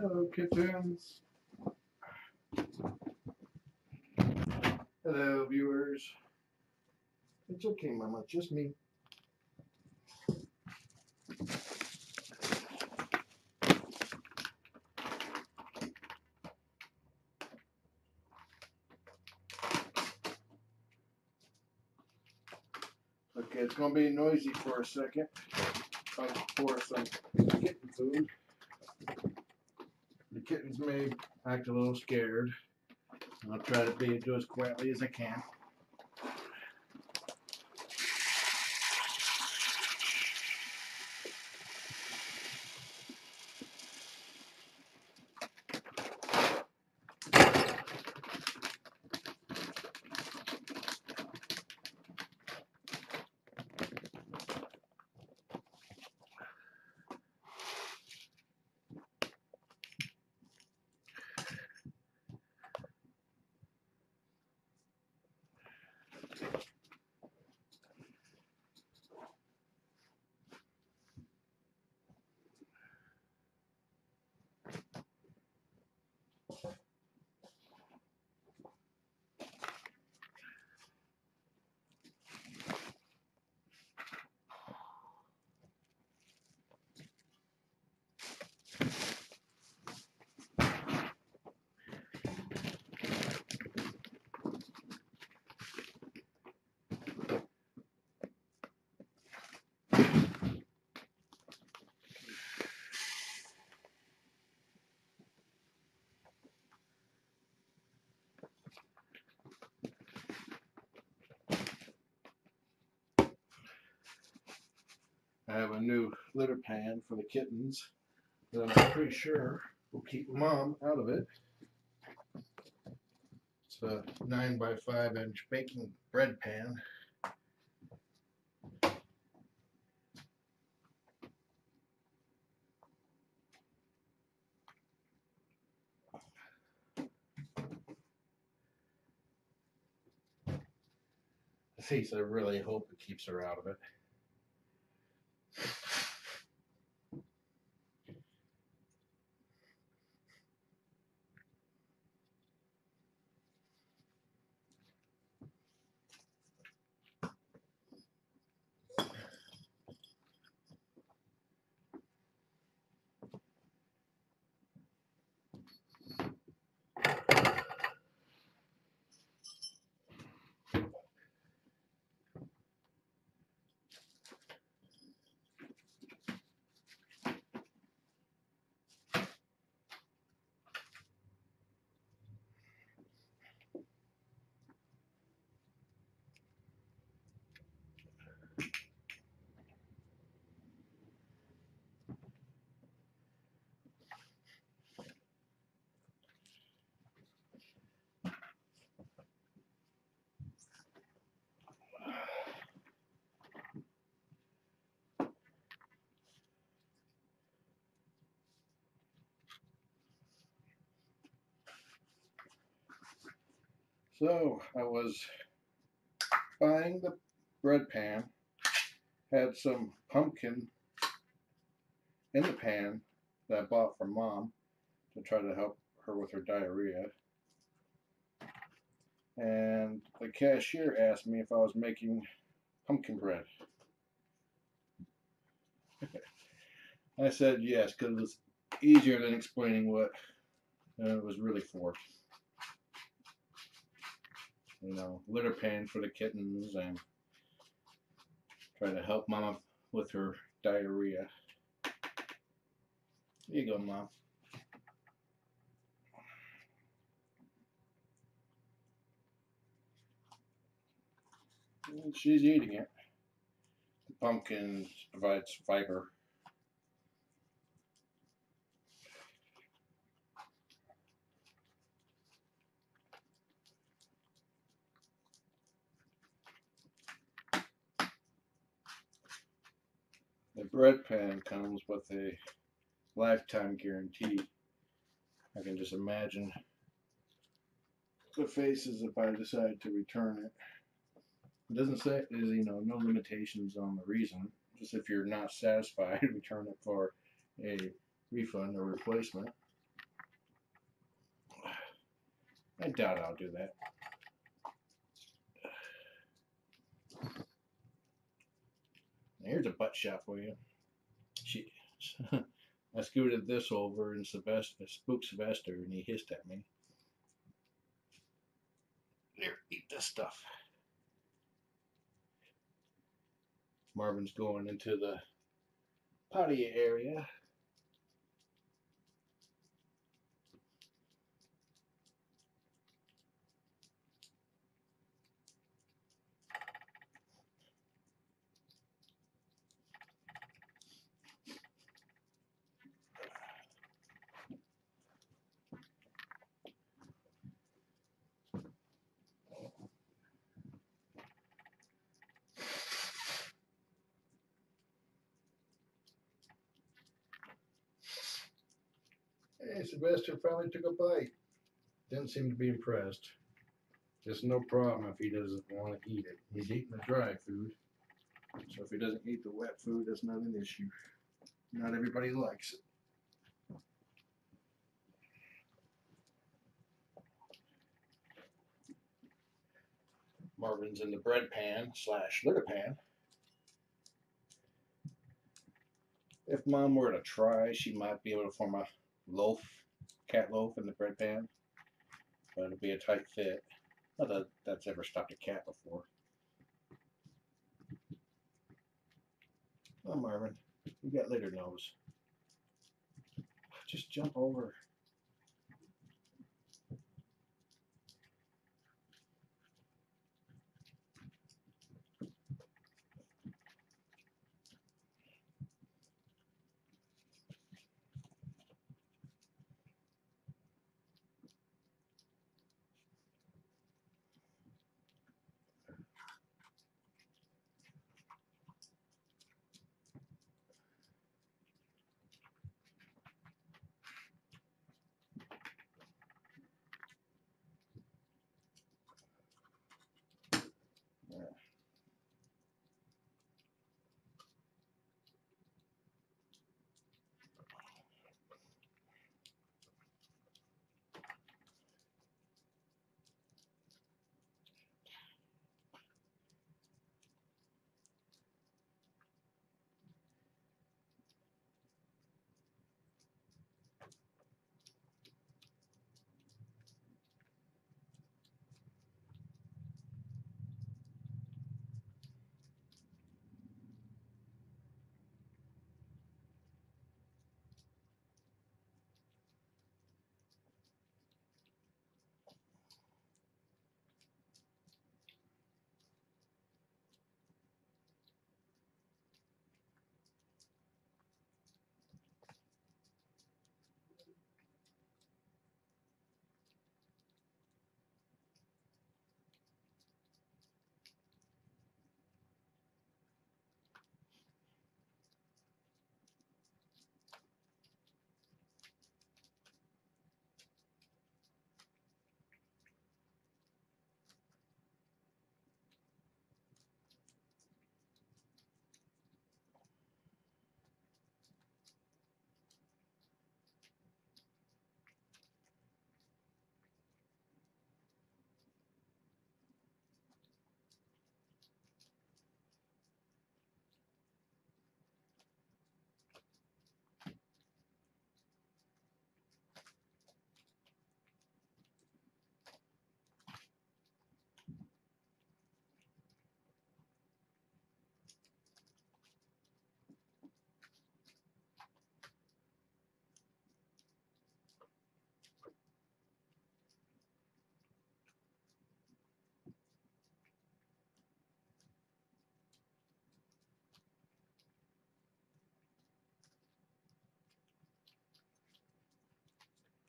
Hello, kittens. Hello, viewers. It's okay, Mama. Just me. Okay, it's going to be noisy for a second. I'll pour some kitten food. The kittens may act a little scared. I'll try to do as quietly as I can. I have a new litter pan for the kittens that I'm pretty sure will keep Mom out of it. It's a 9 by 5 inch baking bread pan. I really hope it keeps her out of it. So I was buying the bread pan, had some pumpkin in the pan that I bought from Mom to try to help her with her diarrhea. And the cashier asked me if I was making pumpkin bread. I said yes, because it was easier than explaining what it was really for. You know, litter pan for the kittens and try to help Mama with her diarrhea. Here you go, Mom. And she's eating it. The pumpkin provides fiber. The bread pan comes with a lifetime guarantee. I can just imagine the faces if I decide to return it. It doesn't say, no limitations on the reason. Just if you're not satisfied, return it for a refund or replacement. I doubt I'll do that. Here's a butt shot for you. I scooted this over and spooked Sylvester, and he hissed at me. Here, eat this stuff. Marvin's going into the potty area. Hey, Sylvester finally took a bite. Didn't seem to be impressed. Just no problem if he doesn't want to eat it. He's eating the dry food. So if he doesn't eat the wet food, that's not an issue. Not everybody likes it. Marvin's in the bread pan / litter pan. If Mom were to try, she might be able to form a loaf, cat loaf in the bread pan. But it'll be a tight fit. Not that that's ever stopped a cat before. Oh, Marvin, you got litter nose. Just jump over.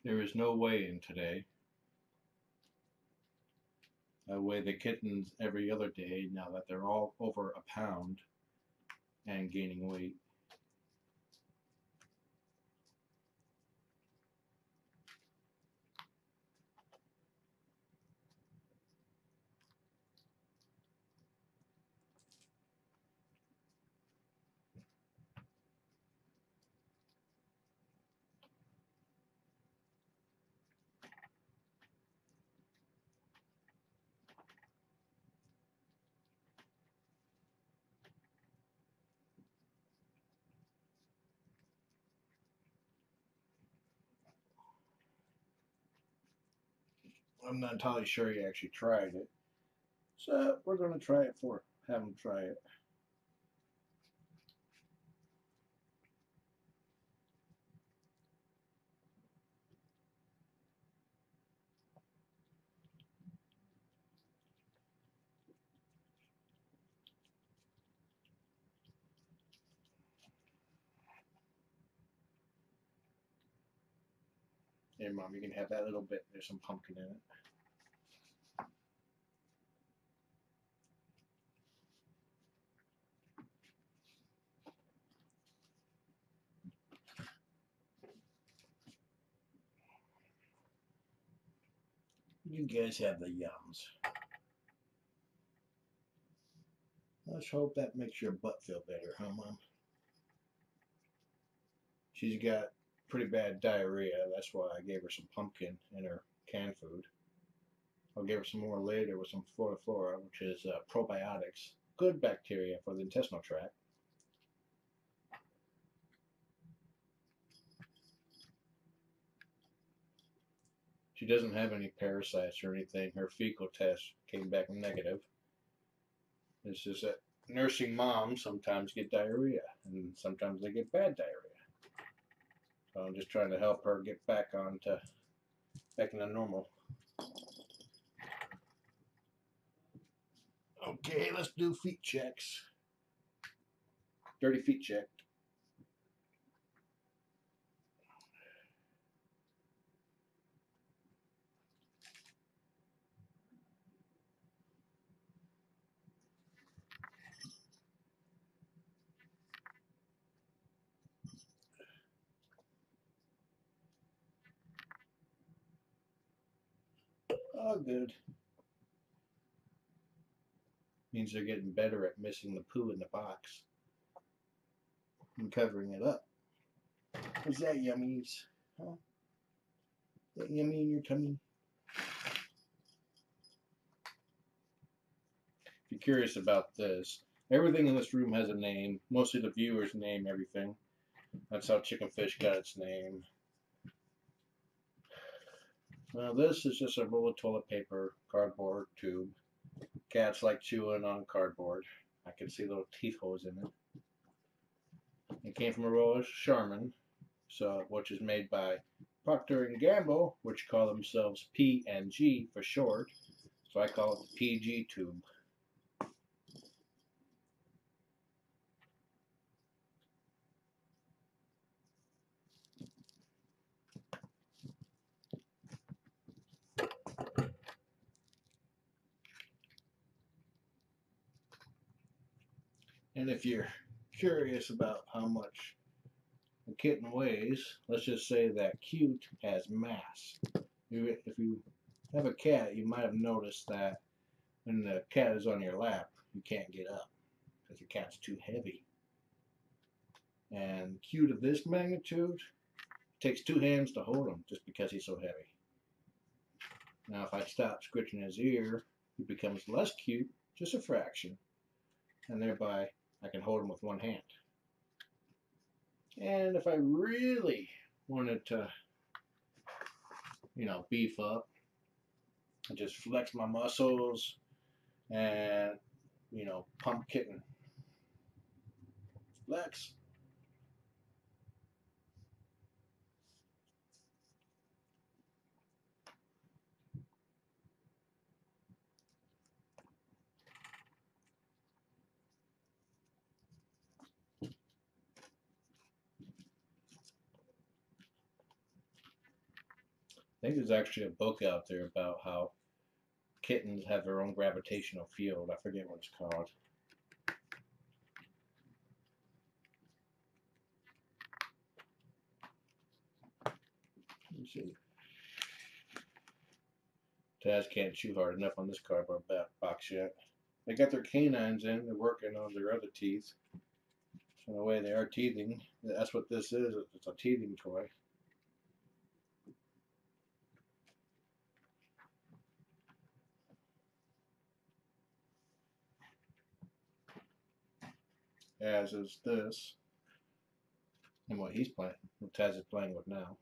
There is no weighing today. I weigh the kittens every other day now that they're all over a pound and gaining weight. I'm not entirely sure he actually tried it. So we're going to try it for have him try it. Here, Mom, you can have that little bit. There's some pumpkin in it. You guys have the yums. Let's hope that makes your butt feel better, huh, Mom? She's got pretty bad diarrhea. That's why I gave her some pumpkin in her canned food. I'll give her some more later with some flora, which is probiotics. Good bacteria for the intestinal tract. She doesn't have any parasites or anything. Her fecal test came back negative. It's just that nursing moms sometimes get diarrhea, and sometimes they get bad diarrhea. So I'm just trying to help her get back into normal. Okay, let's do feet checks. Dirty feet check. Oh, good. Means they're getting better at missing the poo in the box and covering it up. Is that yummies? Huh? Is that yummy in your tummy? If you're curious about this, everything in this room has a name. Mostly the viewers name everything. That's how Chicken Fish got its name. Now this is just a roll of toilet paper, cardboard tube. Cats like chewing on cardboard. I can see little teeth holes in it. It came from a roll of Charmin, which is made by Procter and Gamble, which call themselves P&G for short. So I call it the PG tube. And if you're curious about how much a kitten weighs, let's just say that Cute has mass. If you have a cat, you might have noticed that when the cat is on your lap, you can't get up because the cat's too heavy. And Cute of this magnitude takes 2 hands to hold him just because he's so heavy. Now if I stop scratching his ear, he becomes less cute, just a fraction, and thereby I can hold him with 1 hand. And if I really wanted to, beef up, I just flex my muscles and, pump kitten. Flex. I think there's actually a book out there about how kittens have their own gravitational field. I forget what it's called. Let me see. Taz can't chew hard enough on this cardboard box yet. They got their canines in. They're working on their other teeth. So in a way, they are teething. That's what this is. It's a teething toy. As is this. And what he's playing. What Taz is playing with now.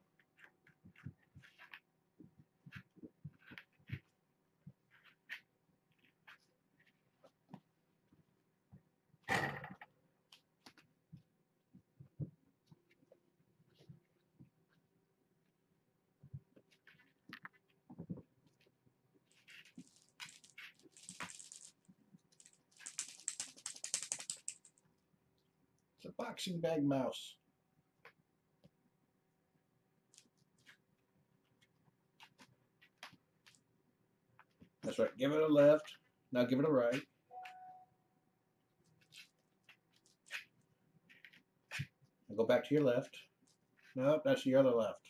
It's a boxing bag mouse. That's right. Give it a left. Now give it a right. And go back to your left. Nope, that's the other left.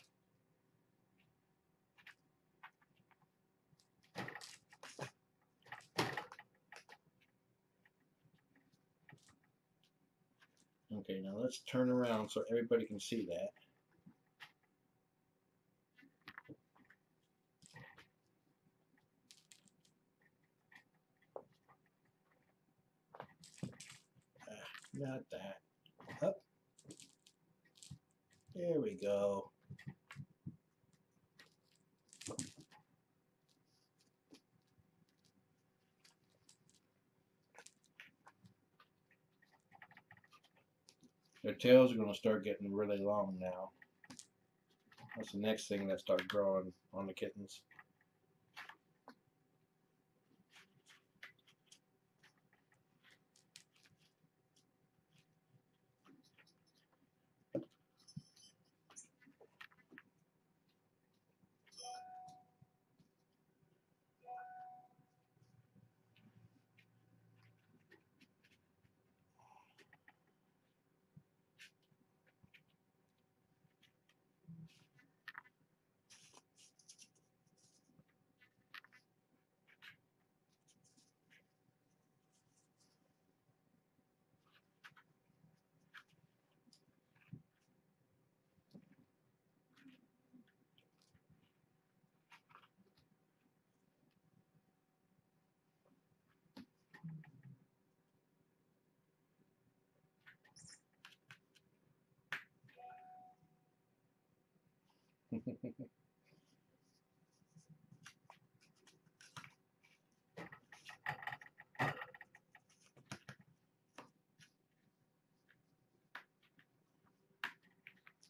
Okay, now let's turn around so everybody can see that. Not that. Up. There we go. Their tails are going to start getting really long now. That's the next thing that starts growing on the kittens.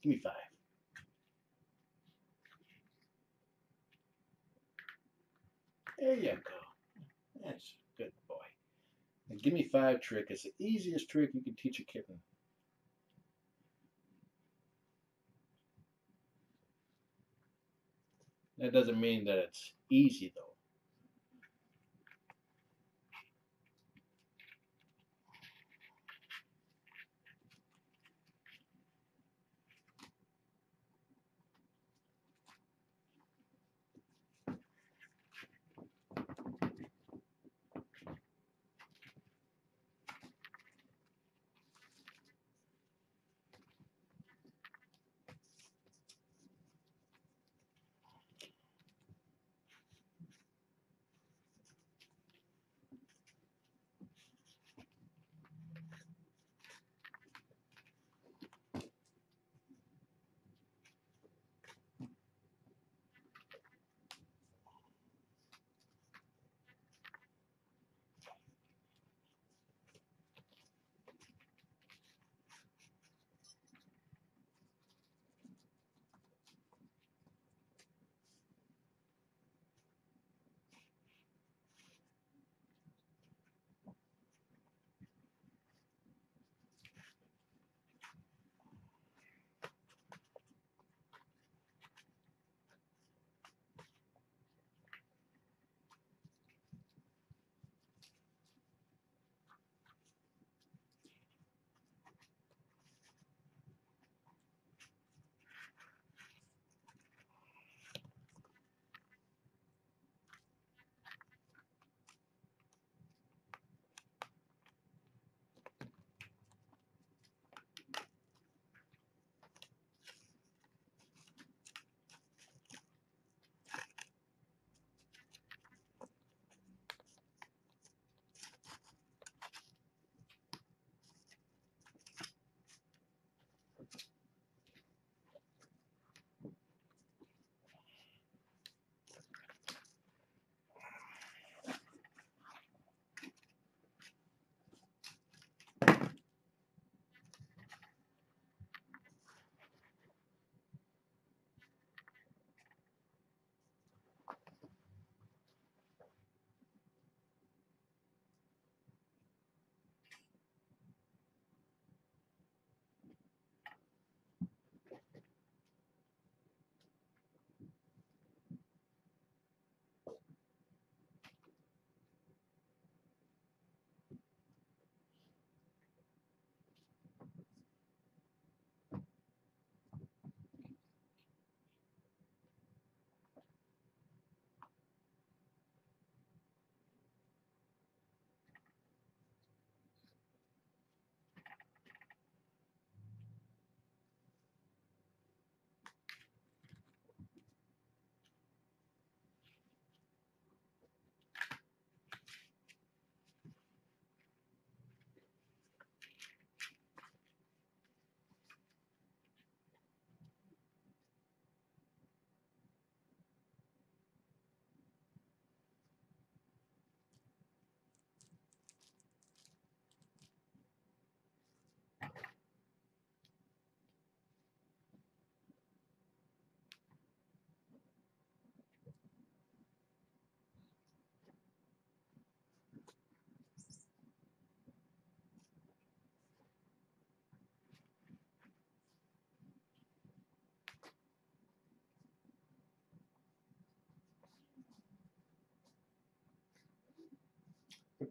Give me 5. There you go. That's a good boy. The give me 5 trick is the easiest trick you can teach a kitten. That doesn't mean that it's easy though.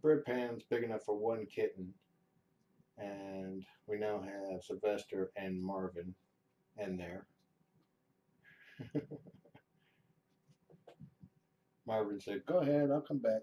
bread pan's big enough for one kitten, and we now have Sylvester and Marvin in there. Marvin said, "Go ahead, I'll come back."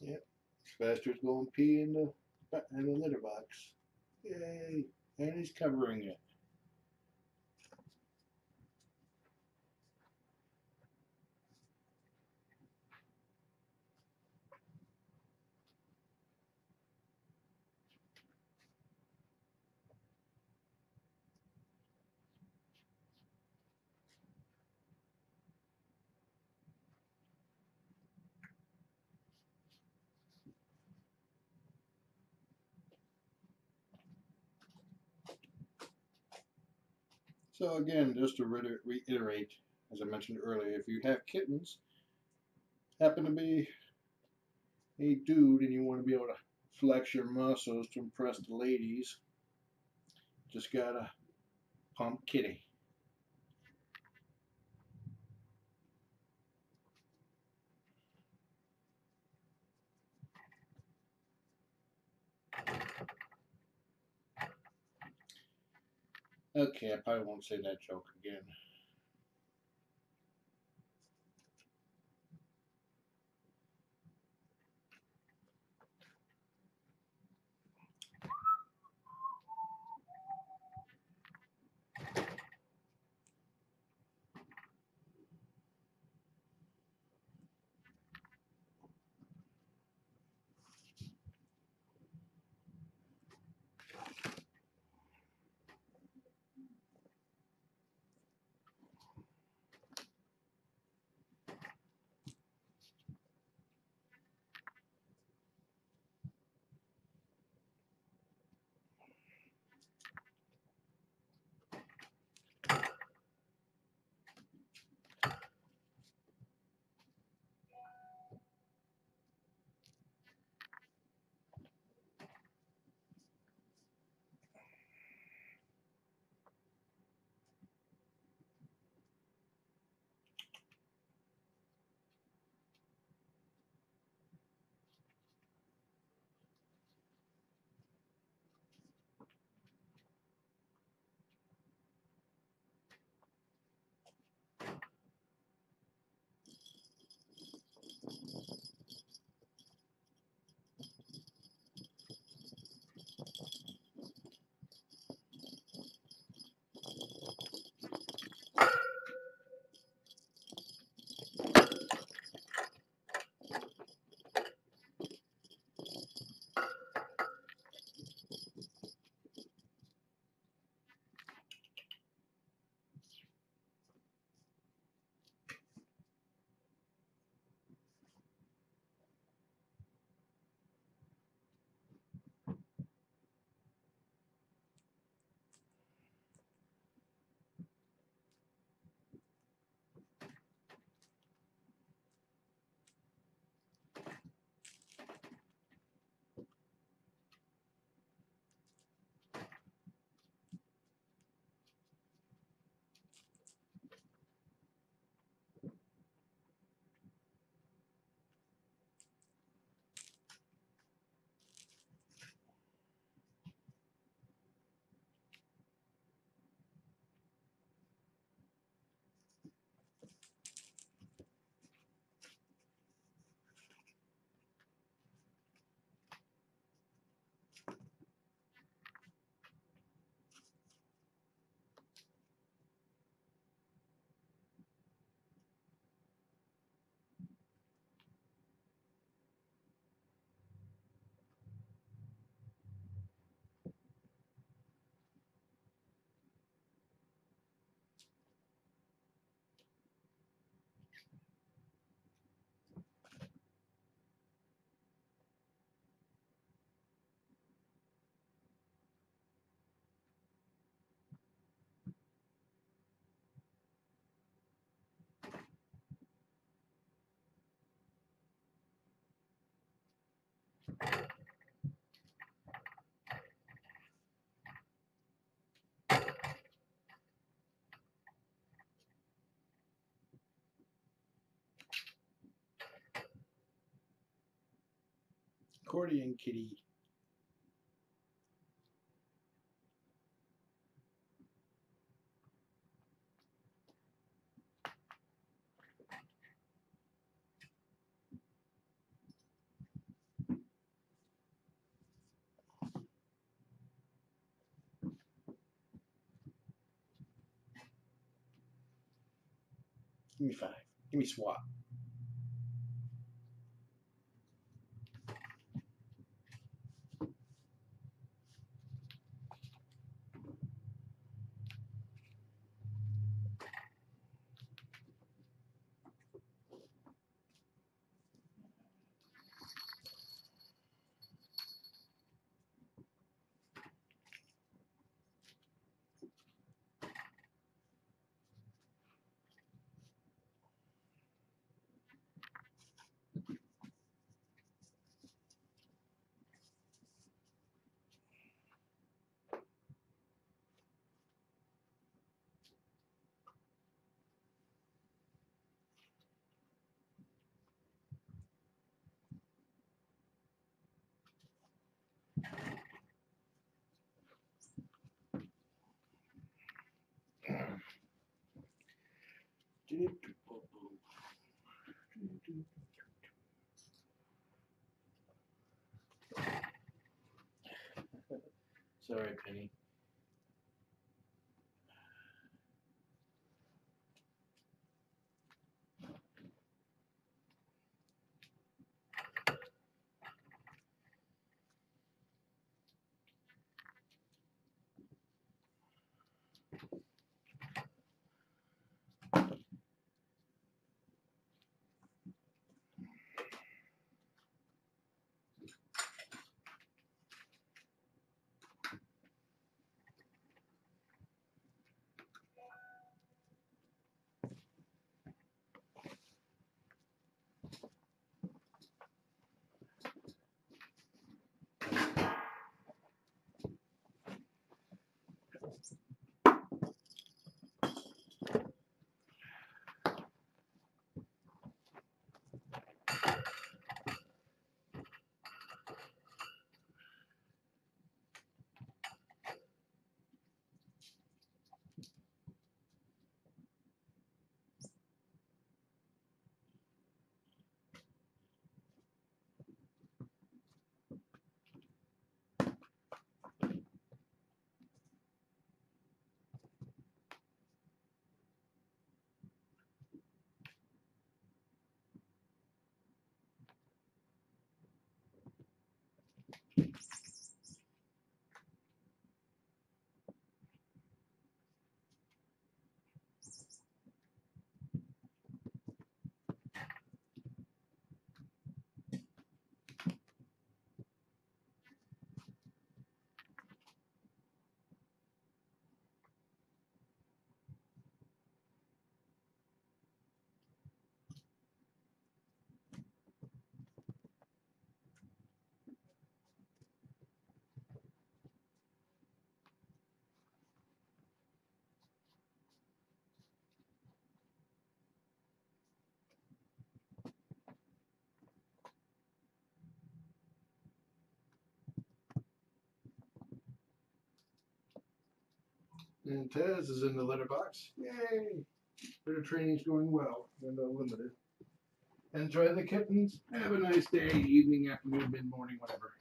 Yep, Sylvester's going to pee in the litter box. Yay! And he's covering it. So again, just to reiterate, as I mentioned earlier, if you have kittens, happen to be a dude and you want to be able to flex your muscles to impress the ladies, just gotta pump kitty. Okay, I probably won't say that joke again. Accordion kitty. Give me 5. Give me swap. Sorry, Penny. And Taz is in the litter box. Yay! Litter training's going well and unlimited. Enjoy the kittens. Have a nice day, evening, afternoon, mid-morning, whatever.